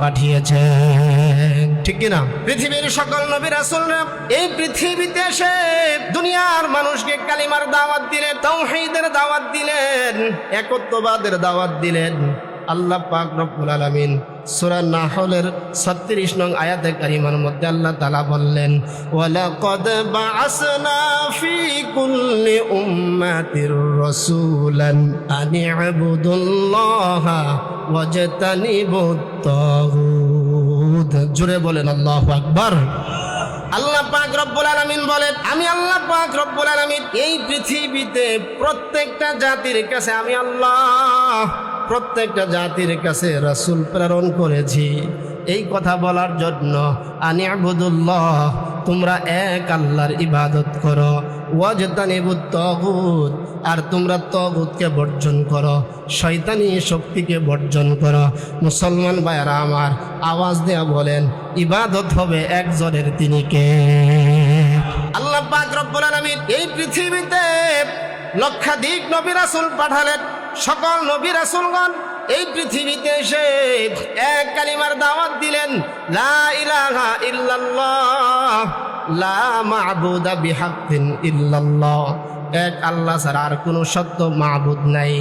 পাঠিয়েছেন, ঠিক কিনা? পৃথিবীর সকল নবী রাসূলরা এই পৃথিবীতে এসে দুনিয়ার মানুষকে কালিমার দাওয়াত দিলেন, তাওহীদের দাওয়াত দিলেন, একত্ববাদের দাওয়াত দিলেন। আল্লাহ পাক রব্বুল আলামিন সূরা নাহলের 36 নং আয়াতে কারিমার মধ্যে আল্লাহ তাআলা বললেন, ওয়ালাকাদ বাআসনা ফি কুল্লি উম্মাতির রাসূলান আন ইবুদুল্লাহা ওয়াজতানিবুত তাগুত। জোরে বলেন আল্লাহু আকবার। আল্লাহ পাক রব্বুল আলামিন বলেন, আমি আল্লাহ পাক রব্বুল আলামিন এই পৃথিবীতে প্রত্যেকটা জাতির কাছে আমি আল্লাহ প্রত্যেকটা জাতির কাছে রাসূল প্রেরণ করেছি এই কথা বলার জন্য, আনি আবুদুল্লাহ, তোমরা এক আল্লাহর ইবাদত করো, ওয়াজতানিবুত তাগুত, আর তোমরা তাগুতকে বর্জন করো, শয়তানি শক্তিকে বর্জন করো। মুসলমান ভাইরা আমার, আওয়াজ দেয়া বলেন, ইবাদত হবে একজনের, তিনি কে? আল্লাহ পাক রব্বুল আলামিন এই পৃথিবীতে লক্ষাধিক নবী রাসূল পাঠালেন। সকল নবী রাসূলগণ এই পৃথিবীতে এসে এক কালিমার দাওয়াত দিলেন, লা ইলাহা ইল্লাল্লাহ লা মা'বুদা বিহাক্কিন ইল্লাল্লাহ, এক আল্লাহ ছাড়া আর কোনো সত্য মাবুদ নাই।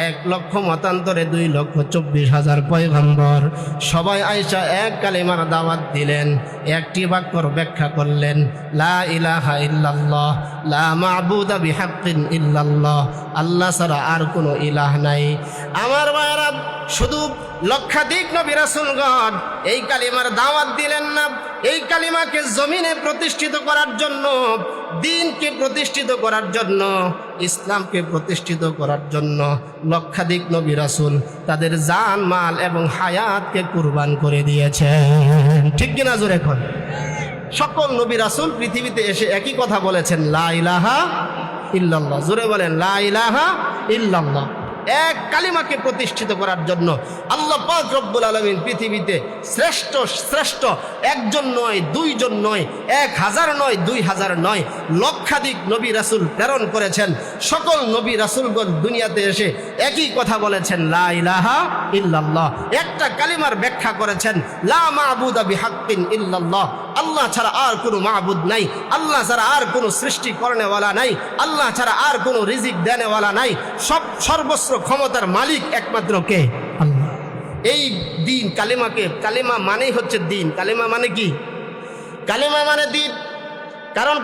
1,00,000 মতান্তরে 2,24,000 পয়গম্বর সবাই আয়েশা এক কালিমার দাওয়াত দিলেন, একটি বাক্যর ব্যাখ্যা করলেন, লা ইলাহা ইল্লাল্লাহ লা মা'বুদা বিহাক্কিন ইল্লাল্লাহ, আল্লাহ ছাড়া আর কোনো ইলাহ নাই। আমার ভাইরা, শুধু লক্ষাধিক নবী রাসূলগণ এই কালিমার দাওয়াত দিলেন না, এই কালিমাকে জমিনে প্রতিষ্ঠিত করার জন্য, দ্বীনকে প্রতিষ্ঠিত করার জন্য, ইসলামকে প্রতিষ্ঠিত করার জন্য লক্ষাধিক নবী রাসূল তাদের জান, মাল এবং হায়াতকে কুরবান করে দিয়েছেন, ঠিক কিনা? জোরে এখন সকল নবী রাসূল পৃথিবীতে এসে একই কথা বলেছেন, লা ইলাহা ইল্লাল্লাহ। জোরে বলেন, লা ইলাহা ইল্লাল্লাহ। এক কালিমাকে প্রতিষ্ঠিত করার জন্য আল্লাহ পাক রব্বুল আলামিন পৃথিবীতে শ্রেষ্ঠ শ্রেষ্ঠ একজন নয়, দুইজন নয়, 1000 নয়, 2000 নয়, লক্ষাধিক নবী রাসূল প্রেরণ করেছেন। সকল নবী রাসূলগণ দুনিয়াতে এসে একই কথা বলেছেন, লা ইলাহা ইল্লাল্লাহ। একটা কালিমার ব্যাখ্যা করেছেন, লা মা'বুদা বিহাক্কিন ইল্লাল্লাহ, আল্লাহ ছাড়া আর কোনো মাবুদ নাই, আল্লাহ ছাড়া আর কোনো সৃষ্টি করেনেওয়ালা নাই, আল্লাহ ছাড়া আর কোনো রিজিক দেনেওয়ালা নাই, সর্বস্ব ক্ষমতার মালিক একমাত্র কে? আল্লাহ। এই দ্বীন, কালিমাকে, কালিমা মানেই হচ্ছে দ্বীন। কালিমা মানে কি? কালিমা মানে দ্বীন। কারণ